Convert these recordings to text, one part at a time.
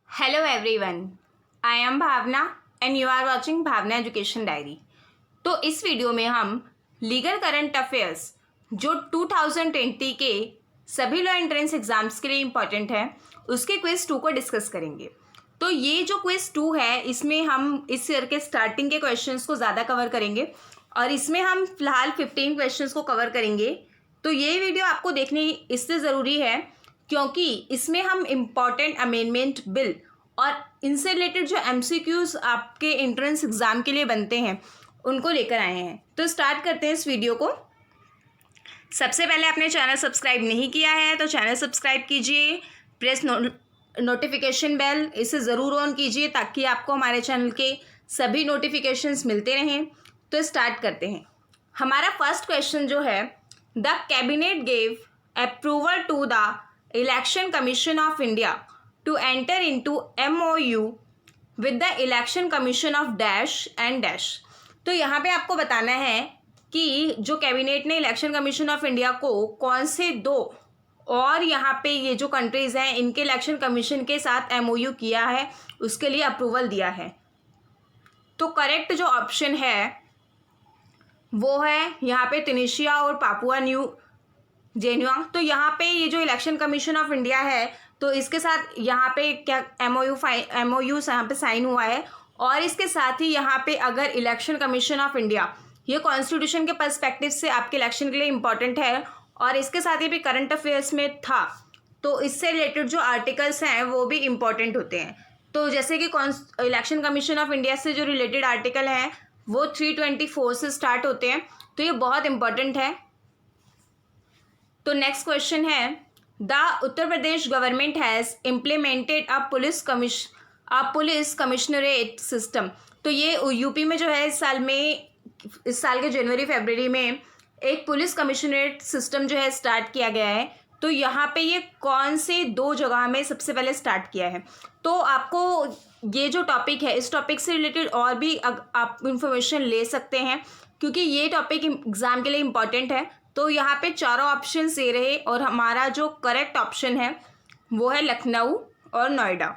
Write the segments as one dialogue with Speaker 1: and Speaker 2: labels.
Speaker 1: Hello everyone, I am Bhavana and you are watching Bhavana education diary. तो इस video में हम लीगल करंट अफेयर्स जो 2020 के सभी लॉ एंट्रेंस एग्जाम्स के लिए इम्पॉर्टेंट है उसके क्विज 2 को डिस्कस करेंगे। तो ये जो क्विज 2 है इसमें हम इस ईयर के स्टार्टिंग के क्वेश्चंस को ज़्यादा कवर करेंगे और इसमें हम फिलहाल 15 क्वेश्चंस को कवर करेंगे। तो ये वीडियो आपको देखनी इससे ज़रूरी है क्योंकि इसमें हम इम्पॉर्टेंट अमेंडमेंट बिल और इनसे रिलेटेड जो एमसीक्यूज आपके एंट्रेंस एग्ज़ाम के लिए बनते हैं उनको लेकर आए हैं। तो स्टार्ट करते हैं इस वीडियो को। सबसे पहले आपने चैनल सब्सक्राइब नहीं किया है तो चैनल सब्सक्राइब कीजिए, प्रेस नोटिफिकेशन बेल इसे ज़रूर ऑन कीजिए ताकि आपको हमारे चैनल के सभी नोटिफिकेशंस मिलते रहें। तो स्टार्ट करते हैं। हमारा फर्स्ट क्वेश्चन जो है, the cabinet gave approval to the election commission of India to enter into MOU with the election commission of dash and dash. तो यहाँ पे आपको बताना है कि जो कैबिनेट ने इलेक्शन कमीशन ऑफ इंडिया को कौन से दो और यहाँ पे ये जो कंट्रीज़ हैं इनके इलेक्शन कमीशन के साथ MOU किया है उसके लिए अप्रूवल दिया है। तो करेक्ट जो ऑप्शन है वो है यहाँ पे ट्यूनीशिया और पापुआ न्यू गिनिया। तो यहाँ पे ये जो इलेक्शन कमीशन ऑफ इंडिया है तो इसके साथ यहाँ पे क्या MOU यहाँ पे साइन हुआ है और इसके साथ ही यहाँ पे अगर इलेक्शन कमीशन ऑफ इंडिया ये कॉन्स्टिट्यूशन के पर्सपेक्टिव से आपके इलेक्शन के लिए इम्पॉर्टेंट है और इसके साथ ही भी करंट अफेयर्स में था तो इससे रिलेटेड जो आर्टिकल्स हैं वो भी इम्पॉर्टेंट होते हैं। तो जैसे कि इलेक्शन कमीशन ऑफ इंडिया से जो रिलेटेड आर्टिकल हैं वो 324 से स्टार्ट होते हैं, तो ये बहुत इम्पॉर्टेंट है। तो नेक्स्ट क्वेश्चन है, the Uttar Pradesh government has implemented a police commissionerate system. तो ये यूपी में जो है इस साल के जनवरी फरवरी में एक पुलिस कमिश्नरेट सिस्टम जो है स्टार्ट किया गया है। तो यहाँ पे ये कौन से दो जगह में सबसे पहले स्टार्ट किया है। तो आपको ये जो टॉपिक है इस टॉपिक से रिलेटेड और भी आप इंफॉर्मेशन ले सकते हैं क्योंकि ये टॉपिक एग्ज़ाम के लिए इम्पॉर्टेंट है। तो यहाँ पे चारों ऑप्शन दे रहे और हमारा जो करेक्ट ऑप्शन है वो है लखनऊ और नोएडा।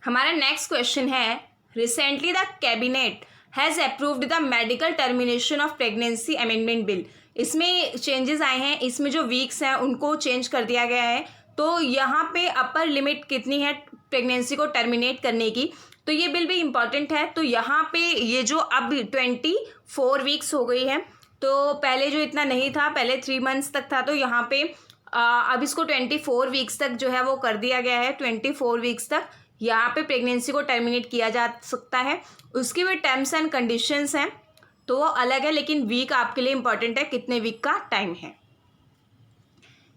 Speaker 1: हमारा नेक्स्ट क्वेश्चन है, recently the cabinet has approved the medical termination of pregnancy amendment bill. इसमें चेंजेस आए हैं, इसमें जो वीक्स हैं उनको चेंज कर दिया गया है। तो यहाँ पे अपर लिमिट कितनी है प्रेगनेंसी को टर्मिनेट करने की, तो ये बिल भी इम्पॉर्टेंट है। तो यहाँ पे ये जो अब 24 वीक्स हो गई है, तो पहले जो इतना नहीं था, पहले 3 मंथ्स तक था, तो यहाँ पे अब इसको 24 वीक्स तक जो है वो कर दिया गया है। 24 वीक्स तक यहाँ पे प्रेगनेंसी को टर्मिनेट किया जा सकता है। उसकी भी टर्म्स एंड कंडीशंस हैं तो वो अलग है, लेकिन वीक आपके लिए इम्पॉर्टेंट है, कितने वीक का टाइम है।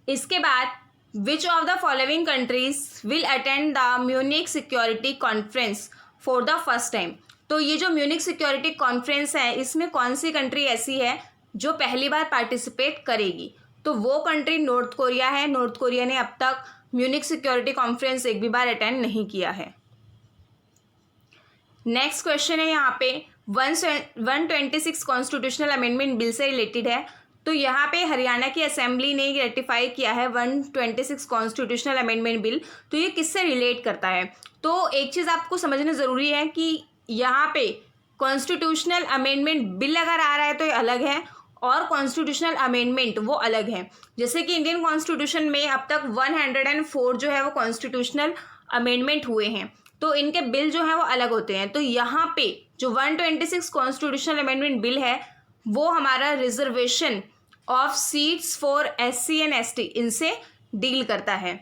Speaker 1: इसके बाद विच of the following countries will attend the Munich security conference for the first time. तो ये जो म्यूनिक सिक्योरिटी कॉन्फ्रेंस है इसमें कौन सी कंट्री ऐसी है जो पहली बार पार्टिसिपेट करेगी। तो वो कंट्री नॉर्थ कोरिया है। नॉर्थ कोरिया ने अब तक म्यूनिक सिक्योरिटी कॉन्फ्रेंस एक भी बार अटेंड नहीं किया है। नेक्स्ट क्वेश्चन है यहाँ पे 126 कॉन्स्टिट्यूशनल अमेंडमेंट बिल से रिलेटेड है। तो यहाँ पे हरियाणा की असेंबली ने रेटिफाई किया है 126 कॉन्स्टिट्यूशनल अमेंडमेंट बिल। तो ये किससे रिलेट करता है। तो एक चीज़ आपको समझना ज़रूरी है कि यहाँ पे कॉन्स्टिट्यूशनल अमेंडमेंट बिल अगर आ रहा है तो ये अलग है और कॉन्स्टिट्यूशनल अमेंडमेंट वो अलग है। जैसे कि इंडियन कॉन्स्टिट्यूशन में अब तक 104 जो है वो कॉन्स्टिट्यूशनल अमेंडमेंट हुए हैं, तो इनके बिल जो है वो अलग होते हैं। तो यहाँ पे जो 126 कॉन्स्टिट्यूशनल अमेंडमेंट बिल है वो हमारा reservation of seats for SC and ST इनसे डील करता है।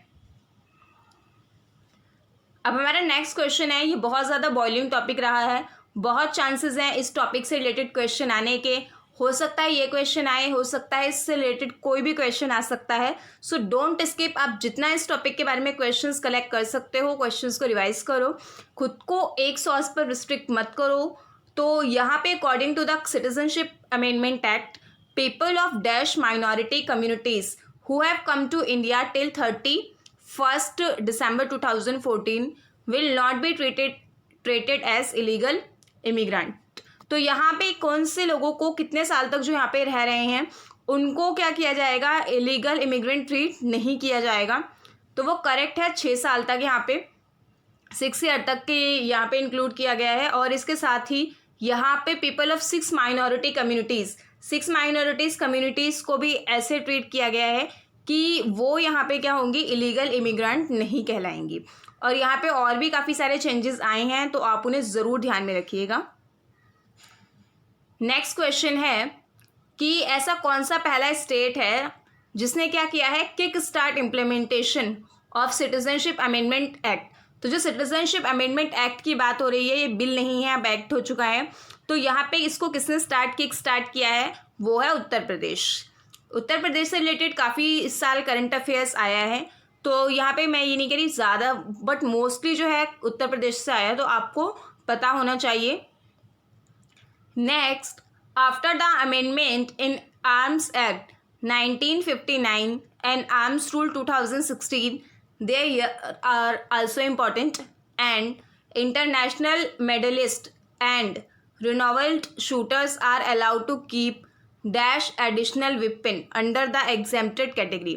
Speaker 1: अब हमारा नेक्स्ट क्वेश्चन है, ये बहुत ज़्यादा बॉइलिंग टॉपिक रहा है, बहुत चांसेस हैं इस टॉपिक से रिलेटेड क्वेश्चन आने के। हो सकता है ये क्वेश्चन आए, हो सकता है इससे रिलेटेड कोई भी क्वेश्चन आ सकता है। So don't skip. आप जितना इस टॉपिक के बारे में क्वेश्चंस कलेक्ट कर सकते हो क्वेश्चंस को रिवाइज करो, खुद को एक सोर्स पर रिस्ट्रिक्ट मत करो। तो यहाँ पे according to the citizenship amendment act, people of dash minority communities who have come to India till 31 December 2014 will not be treated as illegal immigrant। तो यहाँ पे कौन से लोगों को कितने साल तक जो यहाँ पे रह रहे हैं उनको क्या किया जाएगा, इलीगल इमिग्रेंट ट्रीट नहीं किया जाएगा। तो वो करेक्ट है, 6 साल तक यहाँ पे 6 ईयर तक के यहाँ पे इंक्लूड किया गया है। और इसके साथ ही यहाँ पे people of 6 minority communities, 6 minorities communities को भी ऐसे ट्रीट किया गया है कि वो यहाँ पे क्या होंगी, इलीगल इमिग्रेंट नहीं कहलाएंगी। और यहाँ पे और भी काफ़ी सारे चेंजेस आए हैं, तो आप उन्हें ज़रूर ध्यान में रखिएगा। नेक्स्ट क्वेश्चन है कि ऐसा कौन सा पहला स्टेट है जिसने क्या किया है, kick start implementation of citizenship amendment act. तो जो सिटीजनशिप अमेंडमेंट एक्ट की बात हो रही है, ये बिल नहीं है, अब एक्ट हो चुका है। तो यहाँ पे इसको किसने किक स्टार्ट किया है, वो है उत्तर प्रदेश। उत्तर प्रदेश से रिलेटेड काफ़ी इस साल करंट अफेयर्स आया है, तो यहाँ पे मैं ये नहीं कह रही ज़्यादा, बट मोस्टली जो है उत्तर प्रदेश से आया, तो आपको पता होना चाहिए। Next, after the amendment in arms act 1959 and Arms Rule 2016, they are also important, and international medalists and renowned shooters are allowed to keep dash additional weapon under the exempted category।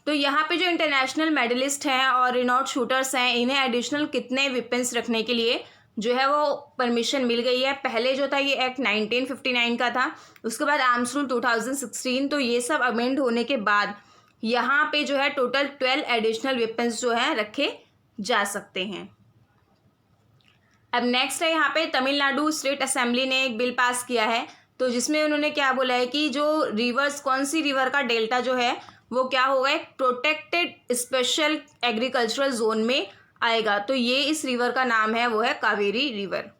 Speaker 1: तो यहाँ पे जो international medallist हैं और रिनॉट shooters हैं, इन्हें additional कितने weapons रखने के लिए जो है वो परमिशन मिल गई है। पहले जो था ये एक्ट 1959 का था, उसके बाद आर्म्स रूल 2016, तो ये सब अमेंड होने के बाद यहाँ पे जो है टोटल 12 एडिशनल वेपन्स जो है रखे जा सकते हैं। अब नेक्स्ट है यहाँ पे तमिलनाडु स्टेट असेंबली ने एक बिल पास किया है, तो जिसमें उन्होंने क्या बोला है कि जो रिवर्स, कौन सी रिवर का डेल्टा जो है वो क्या होगा, एक प्रोटेक्टेड स्पेशल एग्रीकल्चरल जोन में आएगा। तो ये इस रिवर का नाम है, वो है कावेरी रिवर।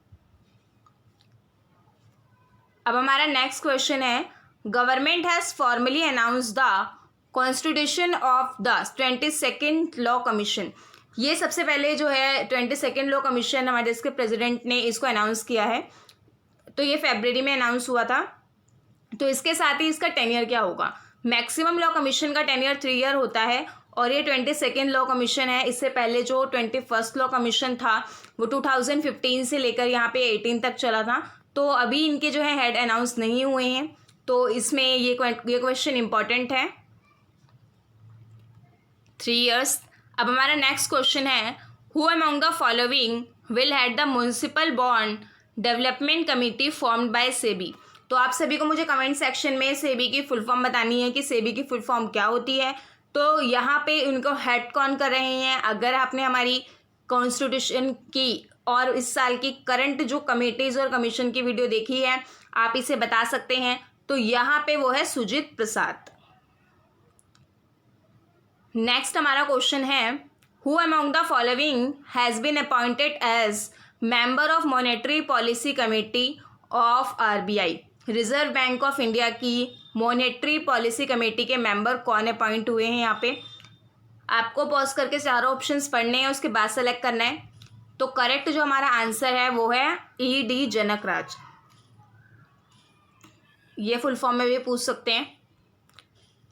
Speaker 1: अब हमारा नेक्स्ट क्वेश्चन है, government has formally announce the constitution of the 22nd law commission. ये सबसे पहले जो है 22nd लॉ कमीशन हमारे देश के प्रेसिडेंट ने इसको अनाउंस किया है, तो ये फरवरी में अनाउंस हुआ था। तो इसके साथ ही इसका टेन्योर क्या होगा, मैक्सिमम लॉ कमीशन का टेन्योर 3 ईयर होता है, और ये 22nd लॉ कमीशन है। इससे पहले जो 21st लॉ कमीशन था वो 2015 से लेकर यहाँ पे 18 तक चला था, तो अभी इनके जो है हेड अनाउंस नहीं हुए हैं, तो इसमें ये क्वेश्चन इंपॉर्टेंट है, 3 ईयर्स। अब हमारा नेक्स्ट क्वेश्चन है, who among the following will had the municipal bond development committee formed by SEBI. तो आप सभी को मुझे कमेंट सेक्शन में सेबी की फुल फॉर्म बतानी है कि सेबी की फुल फॉर्म क्या होती है। तो यहाँ पे उनको हेड कौन कर रहे हैं, अगर आपने हमारी कॉन्स्टिट्यूशन की और इस साल की करंट जो कमेटीज़ और कमीशन की वीडियो देखी है, आप इसे बता सकते हैं। तो यहाँ पे वो है सुजीत प्रसाद। नेक्स्ट हमारा क्वेश्चन है, who among the following has been appointed as member of monetary policy committee of RBI. Reserve Bank of India की मॉनेटरी पॉलिसी कमेटी के मेंबर कौन अपॉइंट हुए हैं। यहाँ पे आपको पॉज करके चारों ऑप्शंस पढ़ने हैं, उसके बाद सेलेक्ट करना है। तो करेक्ट जो हमारा आंसर है वो है ईडी जनकराज। ये फुल फॉर्म में भी पूछ सकते हैं।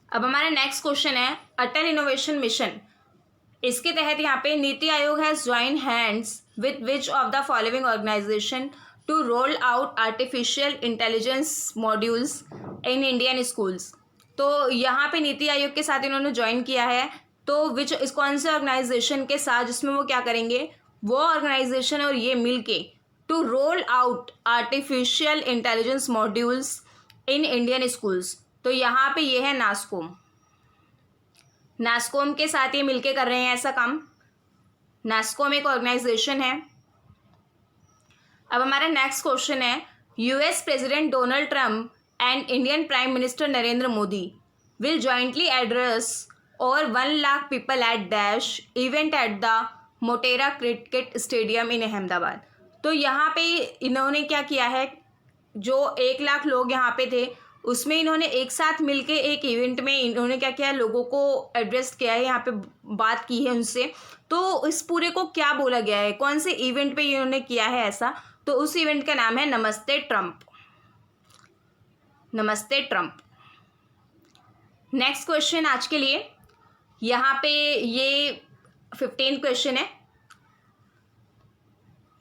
Speaker 1: अब हमारा नेक्स्ट क्वेश्चन है, अटल इनोवेशन मिशन, इसके तहत यहाँ पे Niti Aayog has join hands with which of the following organization to roll out artificial intelligence modules in Indian schools. तो यहाँ पे नीति आयोग के साथ इन्होंने ज्वाइन किया है, तो विच इस कौन से ऑर्गेनाइजेशन के साथ, जिसमें वो क्या करेंगे, वो ऑर्गेनाइजेशन और ये मिलके to roll out artificial intelligence modules in Indian schools. तो यहाँ पे ये है नास्कोम, नास्कोम के साथ ये मिलके कर रहे हैं ऐसा काम। नास्कोम एक ऑर्गेनाइजेशन है। अब हमारा नेक्स्ट क्वेश्चन है, US president Donald Trump and Indian prime minister Narendra Modi will jointly address over 1 lakh people at dash event at the Motera cricket stadium इन अहमदाबाद। तो यहाँ पे इन्होंने क्या किया है, जो 1 लाख लोग यहाँ पे थे उसमें इन्होंने एक साथ मिलके एक इवेंट में इन्होंने क्या किया है, लोगों को एड्रेस किया है, यहाँ पे बात की है उनसे। तो इस पूरे को क्या बोला गया है, कौन से इवेंट पे इन्होंने किया है ऐसा, तो उस इवेंट का नाम है नमस्ते ट्रंप। नमस्ते ट्रंप। नेक्स्ट क्वेश्चन आज के लिए यहाँ पे ये 15 क्वेश्चन है,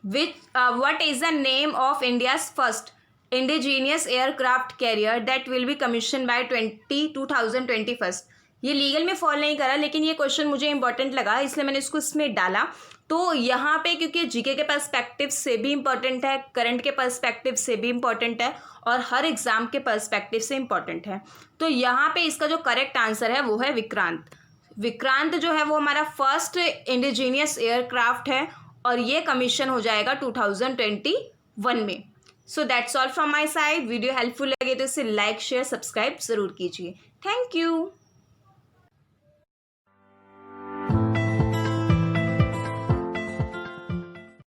Speaker 1: what is the name of India's first indigenous aircraft carrier that will be commissioned by 2021? ये लीगल में फॉलो नहीं करा, लेकिन ये क्वेश्चन मुझे इंपॉर्टेंट लगा इसलिए मैंने इसको इसमें डाला। तो यहाँ पे क्योंकि जीके के पर्सपेक्टिव से भी इम्पॉर्टेंट है, करंट के पर्सपेक्टिव से भी इम्पॉर्टेंट है और हर एग्जाम के पर्सपेक्टिव से इम्पॉर्टेंट है, तो यहाँ पे इसका जो करेक्ट आंसर है वो है विक्रांत। विक्रांत जो है वो हमारा फर्स्ट इंडिजीनियस एयरक्राफ्ट है और ये कमीशन हो जाएगा 2021 में। So that's all from my side. Video helpful लगे तो इसे लाइक शेयर सब्सक्राइब ज़रूर कीजिए। Thank you.